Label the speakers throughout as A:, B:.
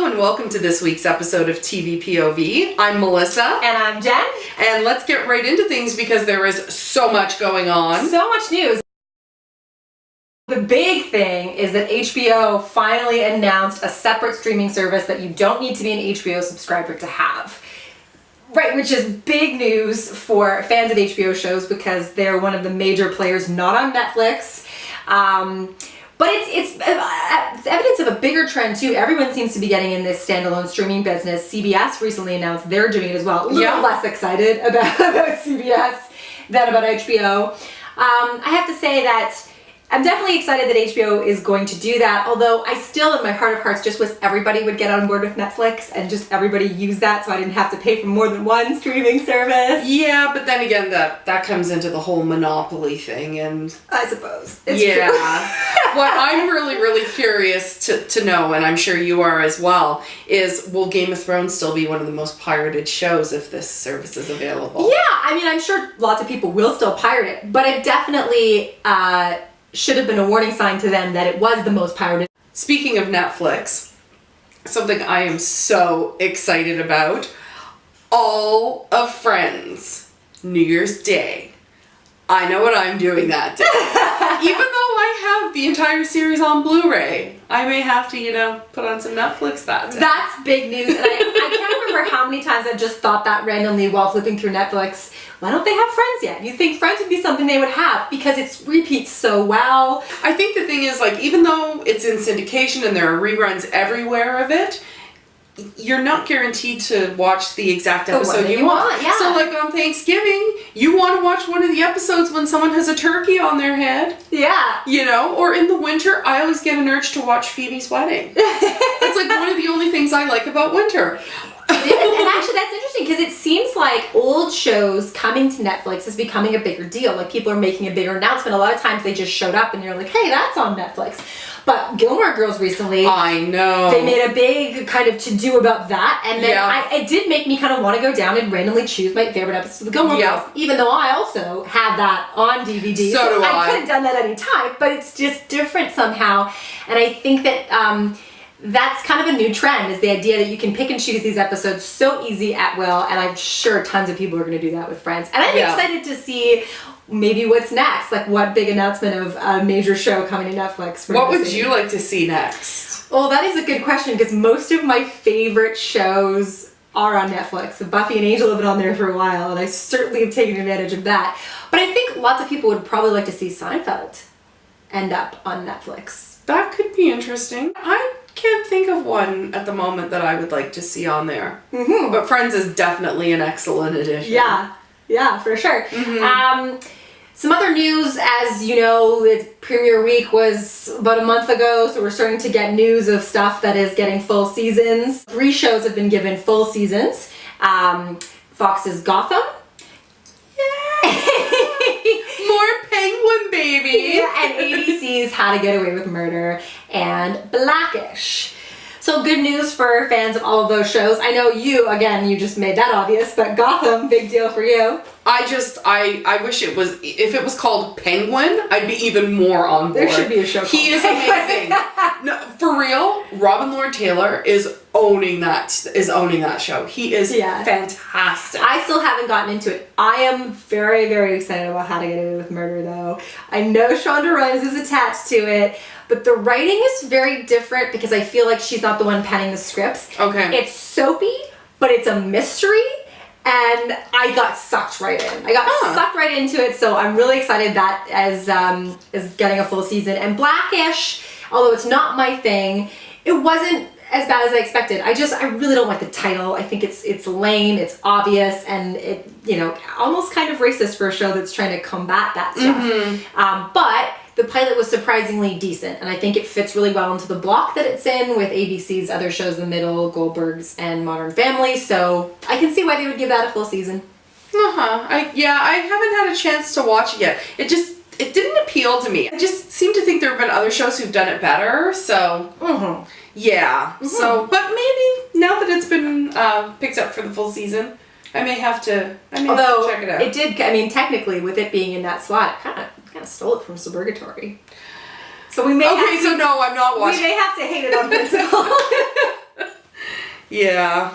A: and welcome to this week's episode of TV POV. I'm Melissa.
B: And I'm Jen.
A: And let's get right into things because there is so much going on.
B: So much news. The big thing is that HBO finally announced a separate streaming service that you don't need to be an HBO subscriber to have. Right, which is big news for fans of HBO shows because they're one of the major players not on Netflix. But it's evidence of a bigger trend too. Everyone seems to be getting in this standalone streaming business. CBS recently announced they're doing it as well. A little less excited about CBS than about HBO. I have to say that I'm definitely excited that HBO is going to do that, although I still, in my heart of hearts, just wish everybody would get on board with Netflix and just everybody use that so I didn't have to pay for more than one streaming service.
A: Yeah, but then again, that comes into the whole monopoly thing, and
B: I suppose. It's true.
A: What I'm really curious to know, and I'm sure you are as well, is will Game of Thrones still be one of the most pirated shows if this service is available?
B: Yeah, I mean, I'm sure lots of people will still pirate it, but it definitely should have been a warning sign to them that it was the most pirated.
A: Speaking of Netflix, something I am so excited about, all of Friends, New Year's Day. I know what I'm doing that day. Even though I have the entire series on Blu-ray, I may have to, put on some Netflix that day.
B: That's big news, and I can't remember how many times I've just thought that randomly while flipping through Netflix. Why don't they have Friends yet? You think Friends would be something they would have because it repeats so well.
A: I think the thing is, even though it's in syndication and there are reruns everywhere of it, you're not guaranteed to watch the exact episode you want.
B: Yeah.
A: So on Thanksgiving, you want to watch one of the episodes when someone has a turkey on their head.
B: Yeah.
A: Or in the winter, I always get an urge to watch Phoebe's wedding. It's one of the only things I like about winter.
B: It is, and actually that's interesting because it seems like old shows coming to Netflix is becoming a bigger deal. People are making a bigger announcement. A lot of times they just showed up and you're like, hey, that's on Netflix. But Gilmore Girls recently,
A: I know,
B: they made a big kind of to-do about that, and then it did make me kind of want to go down and randomly choose my favorite episodes of the Gilmore Girls, even though I also have that on DVD.
A: So do I.
B: I could have done that any time, but it's just different somehow, and I think that that's kind of a new trend, is the idea that you can pick and choose these episodes so easy at will, and I'm sure tons of people are going to do that with Friends. And I'm excited to see maybe what's next, what big announcement of a major show coming to Netflix.
A: What would you like to see next?
B: Well, that is a good question, because most of my favorite shows are on Netflix. Buffy and Angel have been on there for a while, and I certainly have taken advantage of that. But I think lots of people would probably like to see Seinfeld end up on Netflix.
A: That could be interesting. I can't think of one at the moment that I would like to see on there. Mm-hmm. But Friends is definitely an excellent addition.
B: Yeah, for sure.
A: Mm-hmm.
B: Some other news, as you know, the premiere week was about a month ago, so we're starting to get news of stuff that is getting full seasons. 3 shows have been given full seasons. Fox's Gotham.
A: Yay! More Penguin, baby!
B: Yeah, and ABC's How to Get Away with Murder and Blackish. So good news for fans of all of those shows. I know you just made that obvious, but Gotham, big deal for you.
A: I wish if it was called Penguin, I'd be even more on board.
B: There should be a show called
A: He is amazing. No, for real, Robin Lord Taylor is owning that show. He is fantastic.
B: I still haven't gotten into it. I am very, very excited about How to Get Away with Murder, though. I know Shonda Rhimes is attached to it, but the writing is very different because I feel like she's not the one penning the scripts.
A: Okay.
B: It's soapy, but it's a mystery, and I got sucked right in. I got sucked right into it, so I'm really excited that is getting a full season. And Blackish, although it's not my thing, it wasn't as bad as I expected. I really don't like the title. I think it's lame, it's obvious, and it almost kind of racist for a show that's trying to combat that stuff. Mm-hmm. But the pilot was surprisingly decent, and I think it fits really well into the block that it's in with ABC's other shows, The Middle, Goldbergs, and Modern Family, so I can see why they would give that a full season.
A: I haven't had a chance to watch it yet. It didn't appeal to me. I just seem to think there have been other shows who've done it better, so yeah. Mm-hmm. So, but maybe now that it's been picked up for the full season, I may have to check it out.
B: It did, technically, with it being in that slot, it kind of stole it from Suburgatory. So we may
A: no, I'm not watching.
B: We may have to hate it on principle.
A: Yeah.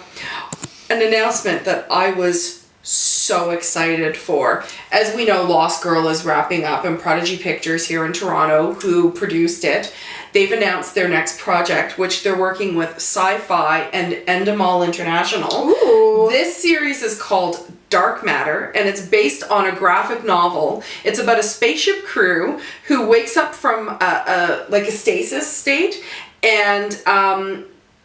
A: An announcement that I was so excited for. As we know, Lost Girl is wrapping up, and Prodigy Pictures here in Toronto, who produced it, they've announced their next project, which they're working with Sci-Fi and Endemol International.
B: Ooh.
A: This series is called Dark Matter, and it's based on a graphic novel. It's about a spaceship crew who wakes up from a stasis state, and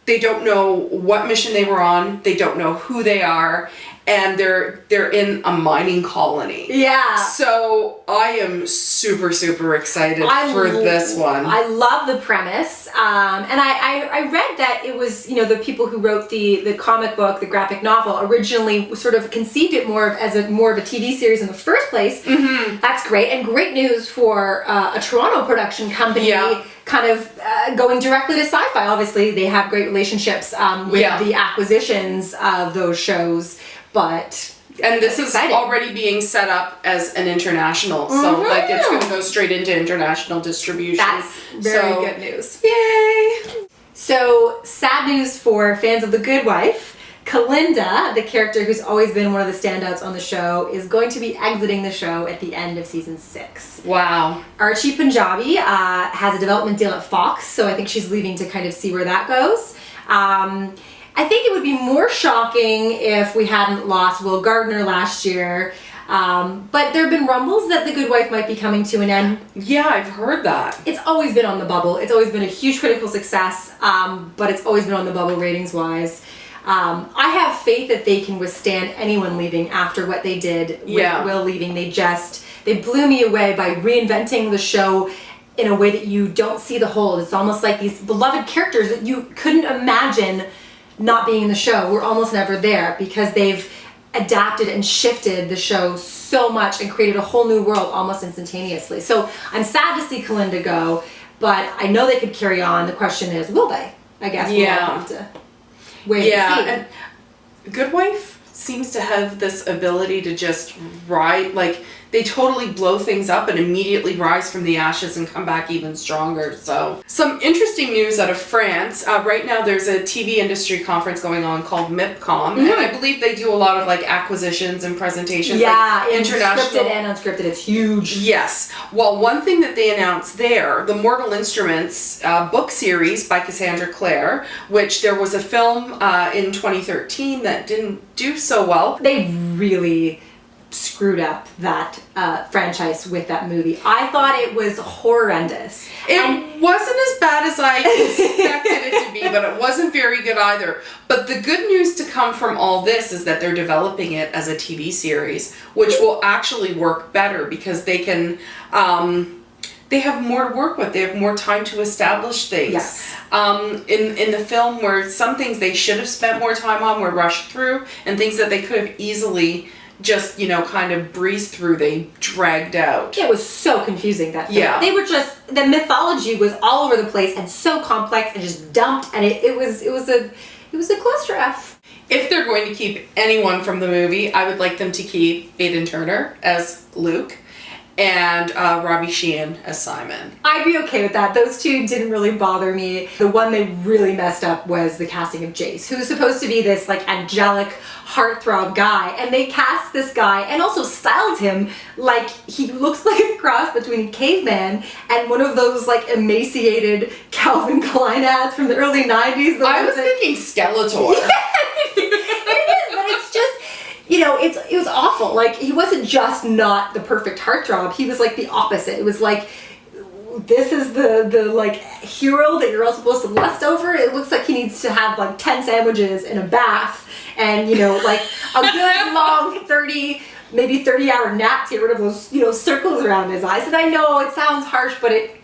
A: they don't know what mission they were on. They don't know who they are, and they're in a mining colony.
B: Yeah.
A: So I am super, super excited for this one.
B: I love the premise. And I read that it was, the people who wrote the comic book, the graphic novel, originally sort of conceived it more of a TV series in the first place.
A: Mm-hmm.
B: That's great. And great news for a Toronto production company.
A: Yeah.
B: Kind of going directly to Sci-Fi. Obviously, they have great relationships with the acquisitions of those shows.
A: And this is already being set up as an international, so it's going to go straight into international distribution.
B: That's very good news.
A: Yay!
B: So, sad news for fans of The Good Wife. Kalinda, the character who's always been one of the standouts on the show, is going to be exiting the show at the end of season 6.
A: Wow.
B: Archie Punjabi has a development deal at Fox, so I think she's leaving to kind of see where that goes. I think it would be more shocking if we hadn't lost Will Gardner last year. But there have been rumbles that The Good Wife might be coming to an end.
A: Yeah, I've heard that.
B: It's always been on the bubble. It's always been a huge critical success, but it's always been on the bubble ratings-wise. I have faith that they can withstand anyone leaving after what they did with Will leaving. They blew me away by reinventing the show in a way that you don't see the hole. It's almost like these beloved characters that you couldn't imagine not being in the show were almost never there, because they've adapted and shifted the show so much and created a whole new world almost instantaneously. So I'm sad to see Kalinda go, but I know they could carry on. The question is, will they? I guess we'll all have to wait and see.
A: And Good Wife seems to have this ability to just ride, they totally blow things up and immediately rise from the ashes and come back even stronger. So some interesting news out of France. Right now there's a TV industry conference going on called MIPCOM, and I believe they do a lot of acquisitions and presentations.
B: Yeah,
A: international
B: scripted and unscripted. It's huge.
A: Yes. Well, one thing that they announced there, the Mortal Instruments book series by Cassandra Clare, which there was a film in 2013 that didn't do so well.
B: They really screwed up that franchise with that movie. I thought it was horrendous.
A: It wasn't as bad as I expected it to be, but it wasn't very good either. But the good news to come from all this is that they're developing it as a TV series, which will actually work better because they can they have more to work with. They have more time to establish things.
B: Yes.
A: In the film, where some things they should have spent more time on were rushed through, and things that they could have easily just, kind of breezed through, they dragged out.
B: It was so confusing, that film.
A: Yeah.
B: They were the mythology was all over the place and so complex and just dumped, and it was a cluster F.
A: If they're going to keep anyone from the movie, I would like them to keep Aidan Turner as Luke and Robbie Sheehan as Simon.
B: I'd be okay with that. Those two didn't really bother me. The one they really messed up was the casting of Jace, who's supposed to be this angelic heartthrob guy, and they cast this guy and also styled him like he looks like a cross between a caveman and one of those emaciated Calvin Klein ads from the early 90s.
A: I was thinking Skeletor.
B: It is, but it's just, it was awful. He wasn't just not the perfect heartthrob, he was the opposite. It was this is the hero that you're all supposed to lust over. It looks like he needs to have 10 sandwiches in a bath and a good long 30-hour nap to get rid of those circles around his eyes. And I know it sounds harsh, but it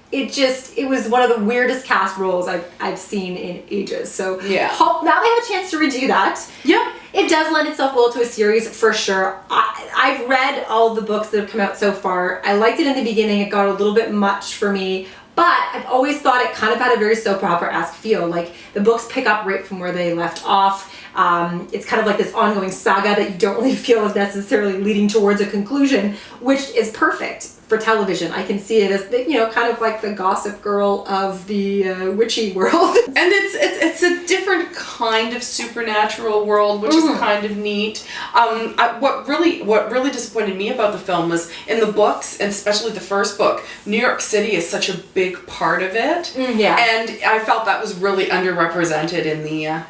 B: was one of the weirdest cast roles I've seen in ages. So
A: yeah.
B: Now they have a chance to redo that.
A: Yeah.
B: It does lend itself well to a series for sure. I've read all the books that have come out so far. I liked it in the beginning. It got a little bit much for me, but I've always thought it kind of had a very soap opera-esque feel. The books pick up right from where they left off. It's kind of this ongoing saga that you don't really feel is necessarily leading towards a conclusion, which is perfect for television. I can see it as, kind of like the Gossip Girl of the witchy world.
A: And it's a different kind of supernatural world, which is kind of neat. What really disappointed me about the film was in the books, and especially the first book, New York City is such a big part of it.
B: Yeah.
A: And I felt that was really underrepresented in the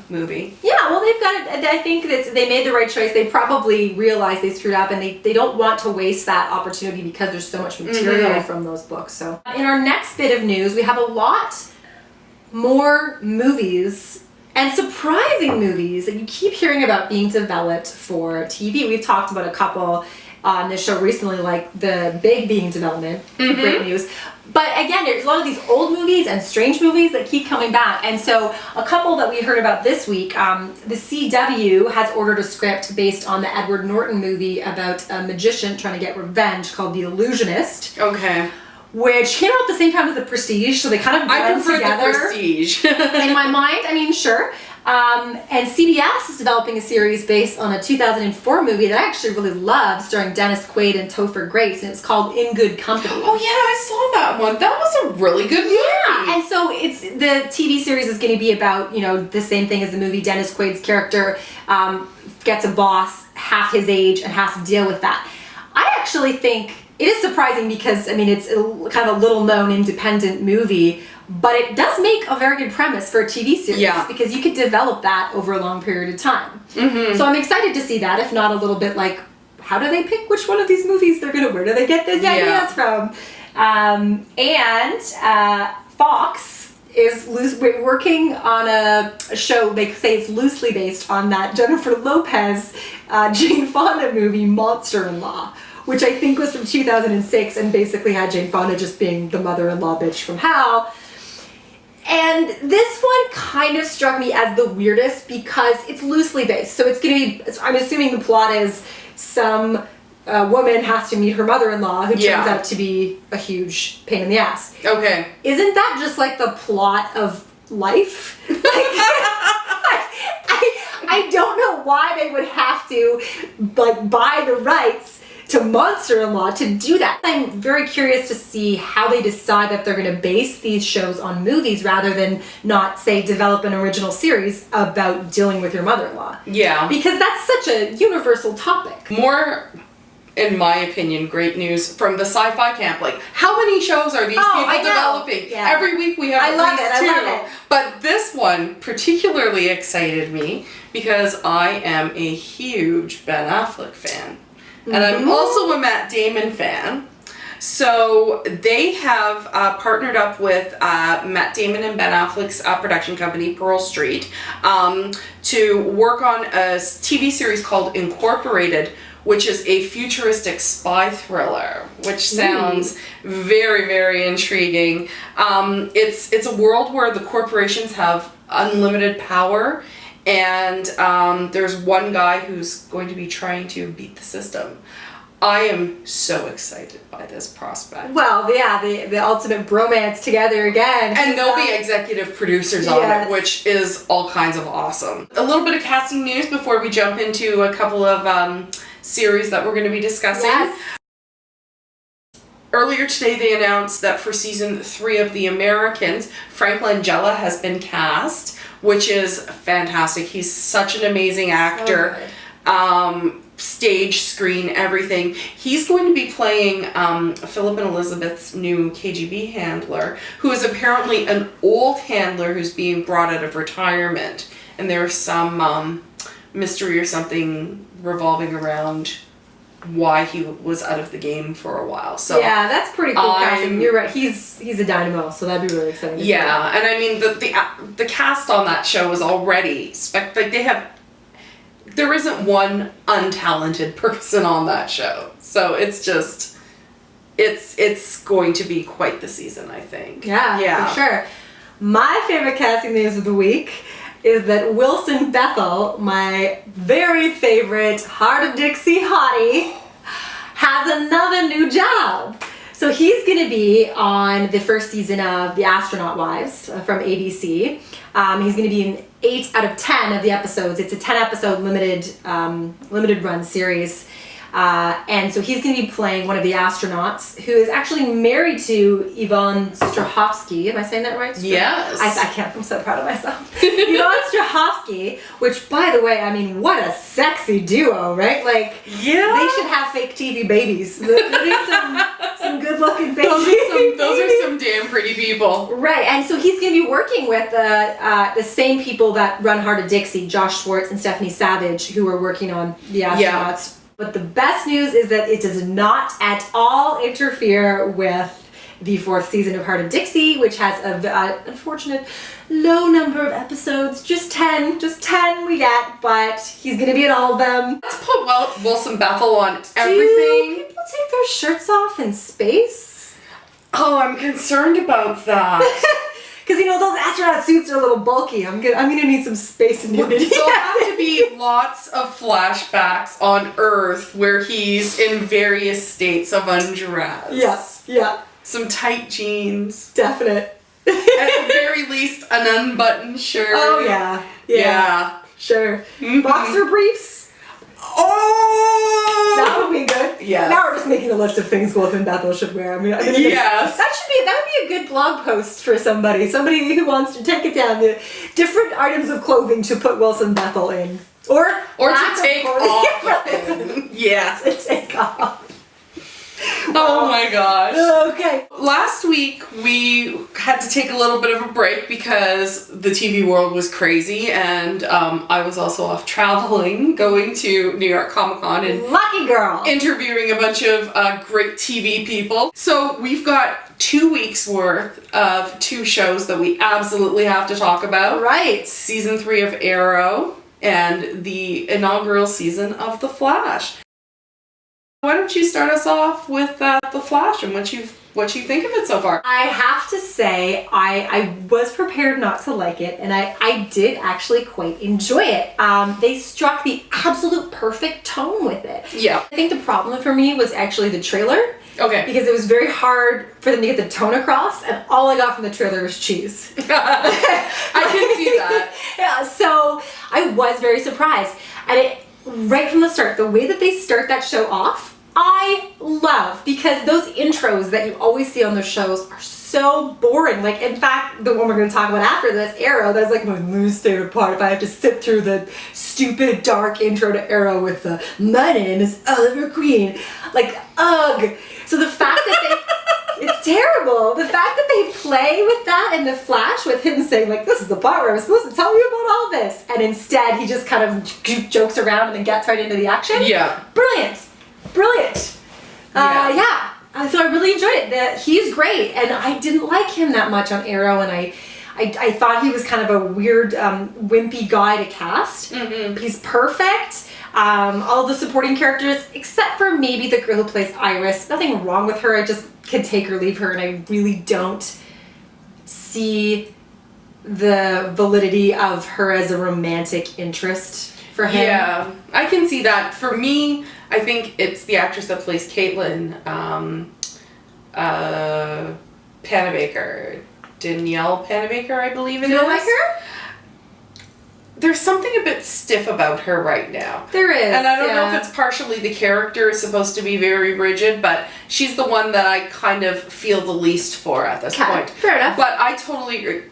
A: movie.
B: Yeah, well, they've got it. I think that they made the right choice. They probably realized they screwed up, and they don't want to waste that opportunity because there's so much material from those books. So in our next bit of news, we have a lot more movies and surprising movies that you keep hearing about being developed for TV. We've talked about a couple on this show recently, like The Big being in development. Great news. But again, there's a lot of these old movies and strange movies that keep coming back. And so a couple that we heard about this week, the CW has ordered a script based on the Edward Norton movie about a magician trying to get revenge called The Illusionist.
A: Okay.
B: Which came out at the same time as The Prestige, so they kind of blend together.
A: I prefer The Prestige.
B: In my mind, I mean, sure. And CBS is developing a series based on a 2004 movie that I actually really love, starring Dennis Quaid and Topher Grace, and it's called In Good Company.
A: Oh yeah, I saw that one. That was a really good movie.
B: Yeah, and so the TV series is going to be about, the same thing as the movie. Dennis Quaid's character gets a boss half his age and has to deal with that. I actually think it is surprising because, it's kind of a little-known independent movie, but it does make a very good premise for a TV series because you could develop that over a long period of time. So I'm excited to see that, if not a little bit like, how do they pick which one of these movies where do they get these ideas from? And Fox is working on a show, they say it's loosely based on that Jennifer Lopez, Jane Fonda movie, Monster-in-Law, which I think was from 2006 and basically had Jane Fonda just being the mother-in-law bitch from hell. And this one kind of struck me as the weirdest because it's loosely based. So it's going to be, I'm assuming the plot is some woman has to meet her mother-in-law who turns out to be a huge pain in the ass.
A: Okay.
B: Isn't that just like the plot of life? I don't know why they would have to buy the rights to Monster-in-Law to do that. I'm very curious to see how they decide that they're going to base these shows on movies rather than not, say, develop an original series about dealing with your mother-in-law. Yeah. Because that's such a universal topic.
A: More, in my opinion, great news from the sci-fi camp. Like, how many shows are these people developing? Yeah. Every week we have at least two. I love it. But this one particularly excited me because I am a huge Ben Affleck fan. And I'm also a Matt Damon fan. So they have partnered up with Matt Damon and Ben Affleck's production company, Pearl Street, to work on a TV series called Incorporated, which is a futuristic spy thriller, which sounds very, very intriguing. It's a world where the corporations have unlimited power, and there's one guy who's going to be trying to beat the system. I am so excited by this prospect.
B: Well, yeah, the ultimate bromance together again.
A: And there'll be executive producers on it, which is all kinds of awesome. A little bit of casting news before we jump into a couple of series that we're going to be discussing. Yes. Earlier today, they announced that for season 3 of The Americans, Frank Langella has been cast, which is fantastic. He's such an amazing actor. Stage, screen, everything. He's going to be playing Philip and Elizabeth's new KGB handler, who is apparently an old handler who's being brought out of retirement. And there's some mystery or something revolving around why he was out of the game for a while. So yeah, that's pretty cool casting. You're right. He's a dynamo, so that'd be really exciting to see. And I mean the cast on that show is already there isn't one untalented person on that show. So it's just it's going to be quite the season, I think. Yeah, for sure. My favorite casting news of the week is that Wilson Bethel, my very favorite Heart of Dixie hottie, has another new job. So he's going to be on the first season of The Astronaut Wives from ABC. He's going to be in 8 out of 10 of the episodes. It's a 10-episode limited run series.
B: And so he's going to be playing one of the astronauts who is actually married to Yvonne Strahovski. Am I saying that right?
A: Yes.
B: I can't. I'm so proud of myself. Yvonne Strahovski, which, by the way, I mean, what a sexy duo, right? Like,
A: Yeah.
B: they should have fake TV babies. There'll be some good-looking fake TV
A: Those are some damn pretty people.
B: Right, and so he's going to be working with the same people that run Heart of Dixie, Josh Schwartz and Stephanie Savage, who are working on the astronauts.
A: Yeah.
B: But the best news is that it does not at all interfere with the 4th season of Heart of Dixie, which has a unfortunate low number of episodes. Just 10 we get, but he's going to be in all of them.
A: Let's put Wilson Bethel on
B: Do
A: everything.
B: people take their shirts off in space?
A: Oh, I'm concerned about that.
B: Because, you know, those astronaut suits are a little bulky. I'm gonna need some space nudity.
A: There'll have to be lots of flashbacks on Earth where he's in various states of undress.
B: Yeah,
A: Some tight jeans.
B: definite.
A: At the very least, an unbuttoned shirt.
B: Oh, yeah. Sure.
A: Mhm.
B: Boxer briefs.
A: Oh!
B: That would be good.
A: Yes.
B: Now we're just making a list of things Wilson Bethel should wear. I mean,
A: Yes.
B: that would be a good blog post for somebody who wants to take it down, the different items of clothing to put Wilson Bethel in, or
A: to take off. Yes.
B: To take off.
A: Oh my gosh.
B: Okay.
A: Last week we had to take a little bit of a break because the TV world was crazy, and I was also off traveling, going to New York Comic Con and
B: Lucky girl.
A: interviewing a bunch of great TV people. So we've got 2 weeks worth of 2 shows that we absolutely have to talk about.
B: Right.
A: Season 3 of Arrow and the inaugural season of The Flash. Why don't you start us off with The Flash and what you think of it so far?
B: I have to say, I was prepared not to like it, and I did actually quite enjoy it. They struck the absolute perfect tone with it.
A: Yeah.
B: I think the problem for me was actually the trailer.
A: Okay.
B: Because it was very hard for them to get the tone across, and all I got from the trailer was cheese.
A: I can see that.
B: Yeah, so I was very surprised. And right from the start, the way that they start that show off, I love, because those intros that you always see on those shows are so boring. Like, in fact, the one we're going to talk about after this, Arrow, that's like my least favorite part. If I have to sit through the stupid, dark intro to Arrow with the, my name is Oliver Queen. Like, ugh. So the fact that it's terrible. The fact that they play with that in The Flash, with him saying, like, this is the part where I'm supposed to tell you about all this. And instead, he just kind of jokes around and then gets right into the action.
A: Yeah.
B: Brilliant. So I really enjoyed it. He's great, and I didn't like him that much on Arrow, and I thought he was kind of a weird, wimpy guy to cast.
A: Mm-hmm.
B: He's perfect. All the supporting characters, except for maybe the girl who plays Iris. Nothing wrong with her. I just can take or leave her, and I really don't see the validity of her as a romantic interest for him.
A: Yeah, I can see that. For me, I think it's the actress that plays Caitlin, Panabaker. Danielle Panabaker, I believe it is.
B: You don't like her?
A: There's something a bit stiff about her right now.
B: There is.
A: And I don't know if it's partially the character is supposed to be very rigid, but she's the one that I kind of feel the least for at this point.
B: Fair enough.
A: But I totally agree.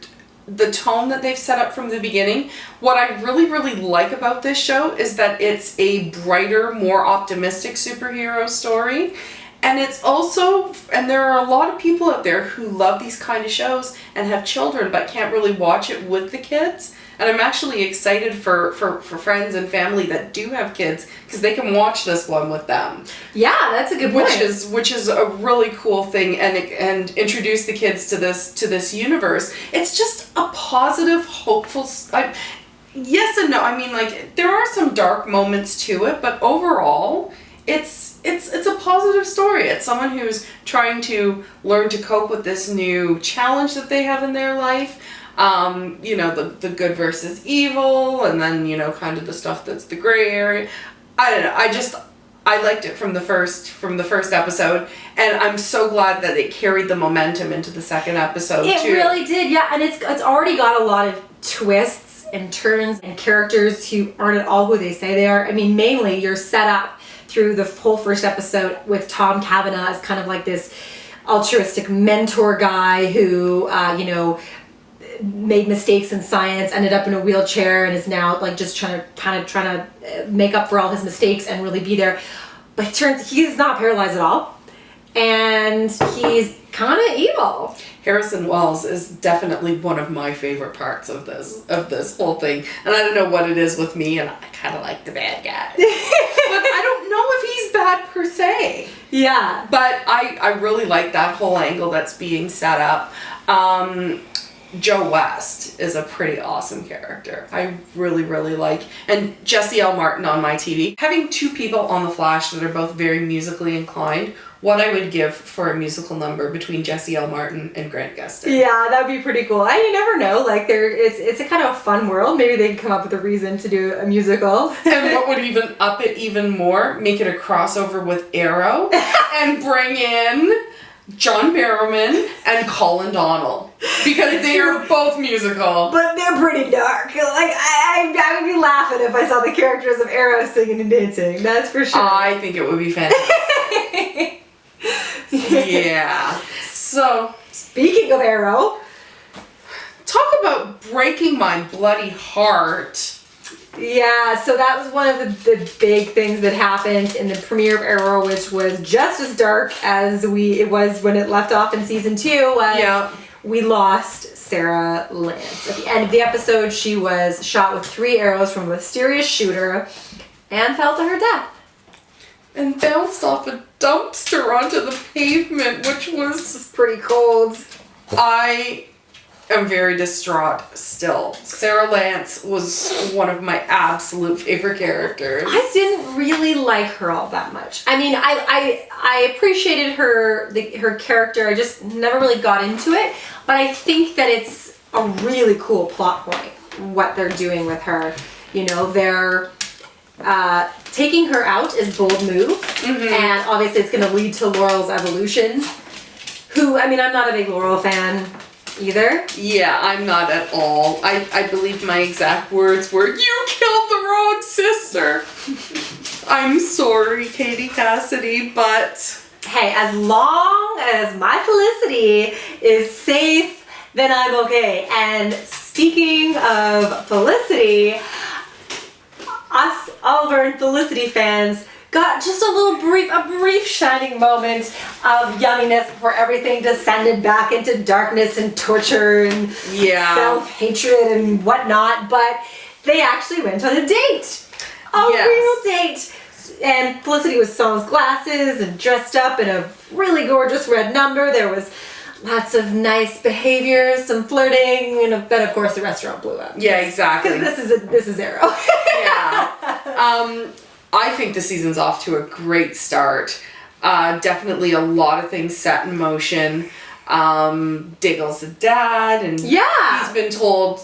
A: The tone that they've set up from the beginning, what I really, really like about this show is that it's a brighter, more optimistic superhero story. And it's also, and there are a lot of people out there who love these kind of shows and have children but can't really watch it with the kids. And I'm actually excited for friends and family that do have kids, because they can watch this one with them.
B: Yeah, that's a good point.
A: Which is a really cool thing, and introduce the kids to this universe. It's just a positive, hopeful. Yes and no. I mean, like, there are some dark moments to it, but overall, it's a positive story. It's someone who's trying to learn to cope with this new challenge that they have in their life. You know, the good versus evil, and then, you know, kind of the stuff that's the gray area. I don't know. I liked it from the first episode, and I'm so glad that it carried the momentum into the second episode too.
B: It really did, yeah, and it's already got a lot of twists and turns and characters who aren't at all who they say they are. I mean, mainly you're set up through the whole first episode with Tom Cavanaugh as kind of like this altruistic mentor guy who, made mistakes in science, ended up in a wheelchair, and is now like just trying to make up for all his mistakes and really be there. But it turns he's not paralyzed at all, and he's kind of evil.
A: Harrison Wells is definitely one of my favorite parts of this whole thing, and I don't know what it is with me, and I kind of like the bad guy, but I don't know if he's bad per se.
B: Yeah,
A: but I really like that whole angle that's being set up. Joe West is a pretty awesome character. I really, really like. And Jesse L. Martin on my TV. Having two people on The Flash that are both very musically inclined, what I would give for a musical number between Jesse L. Martin and Grant Gustin.
B: Yeah, that would be pretty cool. And you never know, like it's a kind of a fun world. Maybe they can come up with a reason to do a musical.
A: And what would even up it even more, make it a crossover with Arrow and bring in John Barrowman and Colin Donnell, because they are both musical.
B: But they're pretty dark. Like, I would be laughing if I saw the characters of Arrow singing and dancing. That's for sure.
A: I think it would be fantastic. Yeah. So,
B: speaking of Arrow,
A: talk about breaking my bloody heart.
B: Yeah, so that was one of the big things that happened in the premiere of Arrow, which was just as dark as it was when it left off in season 2. We lost Sarah Lance. At the end of the episode, she was shot with 3 arrows from a mysterious shooter and fell to her death.
A: And bounced off a dumpster onto the pavement, which was
B: pretty cold.
A: I am very distraught still. Sarah Lance was one of my absolute favorite characters.
B: I didn't really like her all that much. I mean, I appreciated her character. I just never really got into it. But I think that it's a really cool plot point, what they're doing with her. You know, they're taking her out is bold move. Mm-hmm. And obviously it's going to lead to Laurel's evolution. Who, I mean, I'm not a big Laurel fan either.
A: Yeah, I'm not at all. I believe my exact words were, "You killed the wrong sister." I'm sorry, Katie Cassidy, but
B: hey, as long as my Felicity is safe, then I'm okay. And speaking of Felicity, us Oliver and Felicity fans got just a brief shining moment of yumminess before everything descended back into darkness and torture and self-hatred and whatnot. But they actually went on a date. Real date. And Felicity was sewn glasses and dressed up in a really gorgeous red number. There was lots of nice behavior, some flirting, and then of course the restaurant blew up.
A: Yeah, exactly.
B: Because this is Arrow.
A: Yeah. I think the season's off to a great start. Definitely a lot of things set in motion. Diggle's a dad, and he's been told,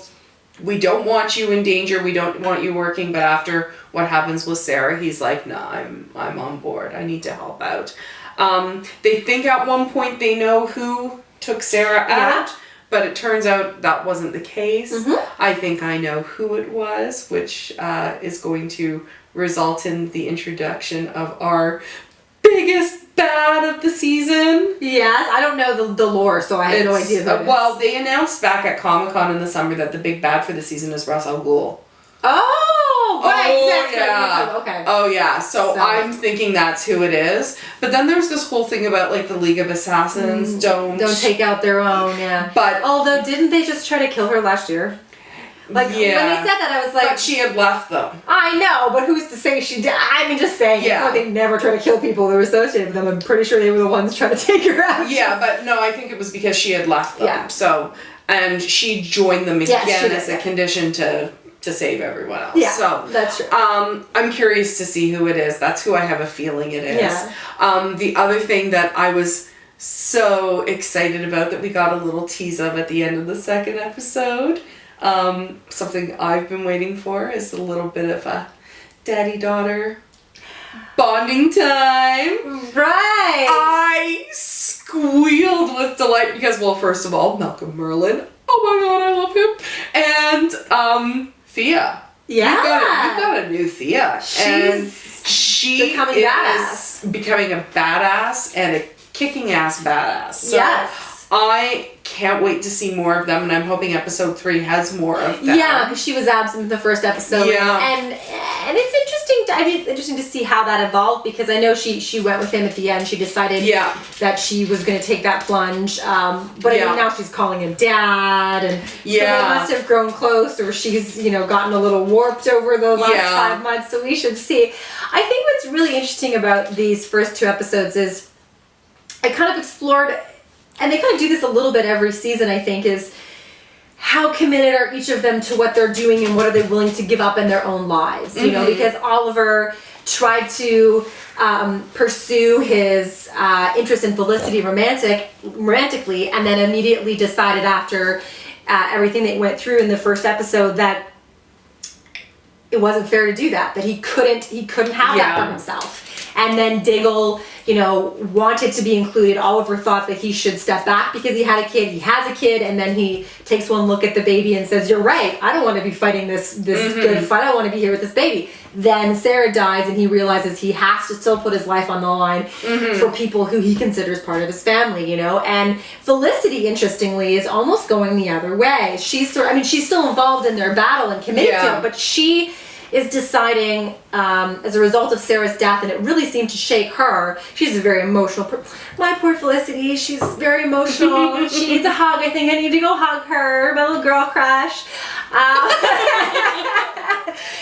A: "We don't want you in danger. We don't want you working." But after what happens with Sarah, he's like, "No, I'm on board. I need to help out." They think at one point they know who took Sarah out, but it turns out that wasn't the case. Mm-hmm. I think I know who it was, which is going to result in the introduction of our biggest bad of the season.
B: Yes, I don't know the lore, so I have no idea who it is.
A: Well, they announced back at Comic-Con in the summer that the big bad for the season is Ra's al Ghul.
B: Oh, right.
A: Oh, yeah.
B: Right. Okay.
A: Oh, yeah. So I'm thinking that's who it is. But then there's this whole thing about, like, the League of Assassins don't
B: take out their own, yeah.
A: But
B: although, didn't they just try to kill her last year? Like, when they said that, I was like...
A: But she had left them.
B: I know, but who's to say she did? I mean, just saying.
A: Yeah.
B: It's like they never try to kill people that were associated with them. I'm pretty sure they were the ones trying to take her out.
A: Yeah, but no, I think it was because she had left them. Yeah. So, and she joined them again as a condition to save everyone else.
B: Yeah,
A: so,
B: that's true.
A: I'm curious to see who it is. That's who I have a feeling it is.
B: Yeah.
A: The other thing that I was so excited about that we got a little tease of at the end of the second episode... something I've been waiting for is a little bit of a daddy-daughter bonding time.
B: Right!
A: I squealed with delight because, well, first of all, Malcolm Merlyn. Oh my god, I love him. And, Thea.
B: Yeah.
A: We've got a new Thea. And she
B: becoming badass.
A: becoming a badass and a kicking ass badass. So
B: Yes.
A: I can't wait to see more of them, and I'm hoping episode 3 has more of them.
B: Yeah, because she was absent in the first episode.
A: Yeah.
B: And it's interesting to see how that evolved, because I know she went with him at the end. She decided that she was going to take that plunge. But I mean, now she's calling him dad, and so they must have grown close, or she's, gotten a little warped over the last 5 months. So we should see. I think what's really interesting about these first 2 episodes is I kind of explored, and they kind of do this a little bit every season, I think, is how committed are each of them to what they're doing and what are they willing to give up in their own lives, because Oliver tried to pursue his interest in Felicity romantically, and then immediately decided after everything that went through in the first episode that it wasn't fair to do that he couldn't have that for himself. And then Diggle, wanted to be included. Oliver thought that he should step back because he had a kid. He has a kid, and then he takes one look at the baby and says, "You're right. I don't want to be fighting this good fight. I want to be here with this baby." Then Sarah dies, and he realizes he has to still put his life on the line for people who he considers part of his family, And Felicity, interestingly, is almost going the other way. She's still involved in their battle and committed to it, but she is deciding, as a result of Sarah's death, and it really seemed to shake her. She's a very emotional my poor Felicity, she's very emotional. She needs a hug. I think I need to go hug her, my little girl crush.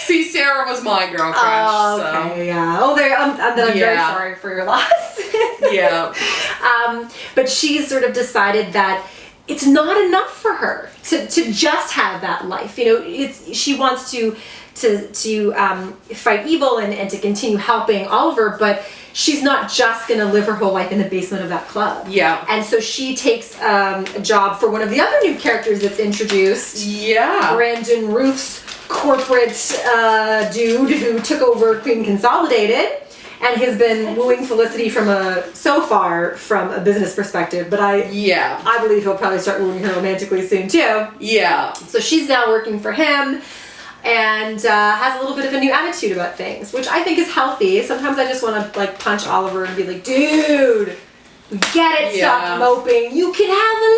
A: See, Sarah was my girl crush.
B: Oh, okay, yeah. Oh, I'm very sorry for your loss. But she's sort of decided that it's not enough for her to just have that life. She wants to fight evil and to continue helping Oliver, but she's not just going to live her whole life in the basement of that club. Yeah. And so she takes a job for one of the other new characters that's introduced. Yeah. Brandon Roof's corporate dude who took over Queen Consolidated and has been wooing Felicity so far from a business perspective, but I believe he'll probably start wooing her romantically soon too. Yeah. So she's now working for him, and has a little bit of a new attitude about things, which I think is healthy. Sometimes I just want to punch Oliver and be like, dude, we get it, stop moping, you can have a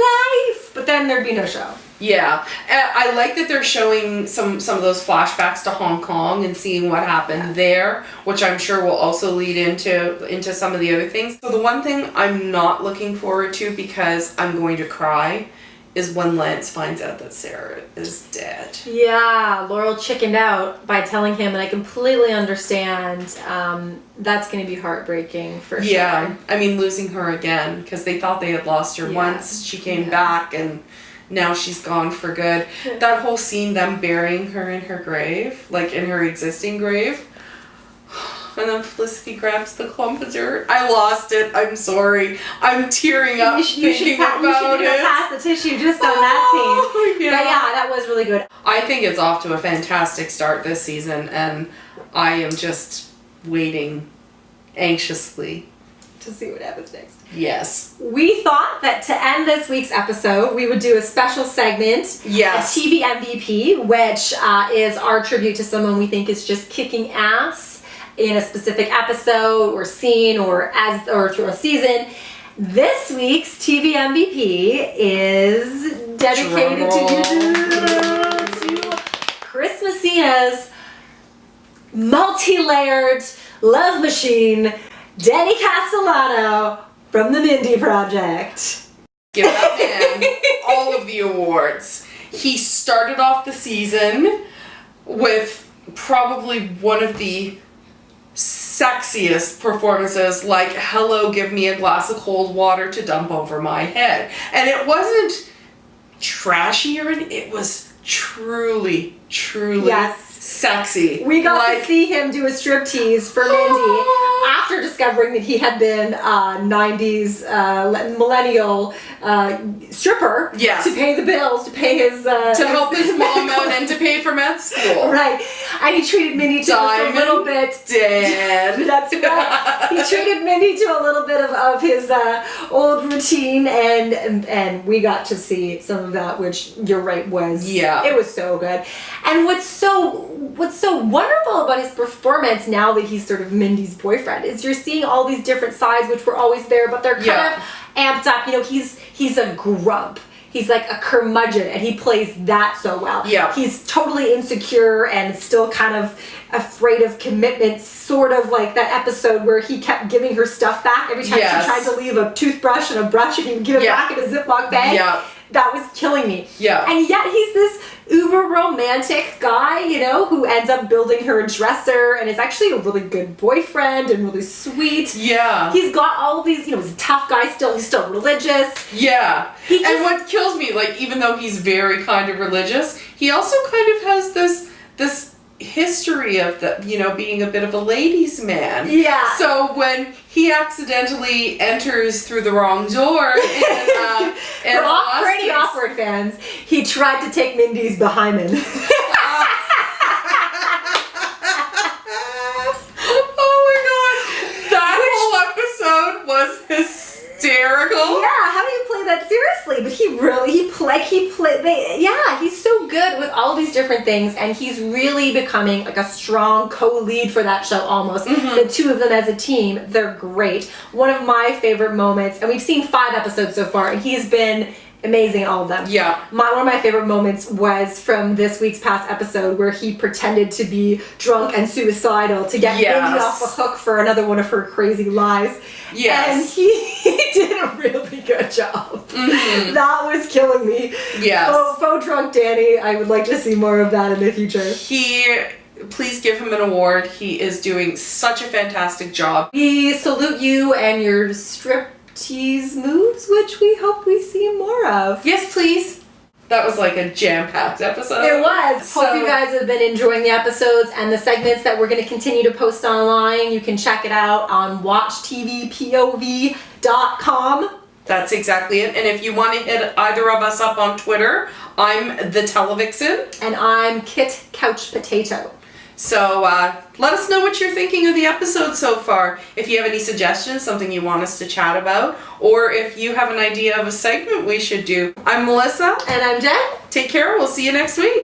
B: life. But then there'd be no show. Yeah, I like that they're showing some of those flashbacks to Hong Kong and seeing what happened there, which I'm sure will also lead into some of the other things. So the one thing I'm not looking forward to, because I'm going to cry, is when Lance finds out that Sarah is dead. Yeah, Laurel chickened out by telling him, and I completely understand. That's going to be heartbreaking for sure. Yeah, I mean, losing her again, because they thought they had lost her once. She came back, and now she's gone for good. That whole scene, them burying her in her grave, like in her existing grave. And then Felicity grabs the clump of dirt. I lost it. I'm sorry. I'm tearing up thinking about it. You should pass the tissue just on that scene. Yeah. But yeah, that was really good. I think it's off to a fantastic start this season, and I am just waiting anxiously to see what happens next. Yes. We thought that to end this week's episode, we would do a special segment, a TV MVP, which is our tribute to someone we think is just kicking ass in a specific episode or scene or through a season. This week's TV MVP is dedicated to Chris Messina's multi-layered love machine, Danny Castellano from the Mindy Project. Give that man all of the awards. He started off the season with probably one of the sexiest performances, like, hello, give me a glass of cold water to dump over my head. And it wasn't trashy or anything, it was truly sexy. We got to see him do a striptease for Mindy after discovering that he had been a 90s millennial stripper to pay the bills, to pay his... to help his mom out and to pay for med school. Right. And he treated Mindy to a little bit... Dead. That's right. He treated Mindy to a little bit of his old routine, and we got to see some of that, which you're right was... Yeah. It was so good. And what's so what's so wonderful about his performance now that he's sort of Mindy's boyfriend is you're seeing all these different sides which were always there, but they're kind of amped up. You know, he's a grump. He's like a curmudgeon, and he plays that so well.
A: Yeah.
B: He's totally insecure and still kind of afraid of commitment, sort of like that episode where he kept giving her stuff back every time she tried to leave a toothbrush and a brush, and he would give it back in a Ziploc bag.
A: Yeah.
B: That was killing me.
A: Yeah.
B: And yet he's this uber romantic guy, you know, who ends up building her a dresser and is actually a really good boyfriend and really sweet.
A: Yeah.
B: He's got all of these, you know, he's a tough guy still, he's still religious.
A: Yeah. And what kills me, like, even though he's very kind of religious, he also kind of has this history of being a bit of a ladies' man.
B: Yeah.
A: So when he accidentally enters through the wrong door and
B: for pretty awkward fans, he tried to take Mindy's behymen.
A: Oh my god. That whole episode was hysterical.
B: Yeah, how do you play that seriously? But he's so good with all these different things, and he's really becoming like a strong co-lead for that show almost. The two of them as a team, they're great. One of my favorite moments, and we've seen 5 episodes so far, and he's been amazing in all of them.
A: Yeah.
B: One of my favorite moments was from this week's past episode where he pretended to be drunk and suicidal to get Mindy off the hook for another one of her crazy lies.
A: Yes.
B: And he did a really good job. That was killing me.
A: Yes.
B: Faux drunk Danny, I would like to see more of that in the future.
A: Please give him an award. He is doing such a fantastic job.
B: We salute you and your striptease moves, which we hope we see more of.
A: Yes, please. That was like a jam-packed episode.
B: It was. Hope you guys have been enjoying the episodes and the segments that we're going to continue to post online. You can check it out on watchtvpov.com.
A: That's exactly it. And if you want to hit either of us up on Twitter, I'm the Televixen.
B: And I'm Kit Couch Potato.
A: So let us know what you're thinking of the episode so far. If you have any suggestions, something you want us to chat about, or if you have an idea of a segment we should do. I'm Melissa.
B: And I'm Jen.
A: Take care. We'll see you next week.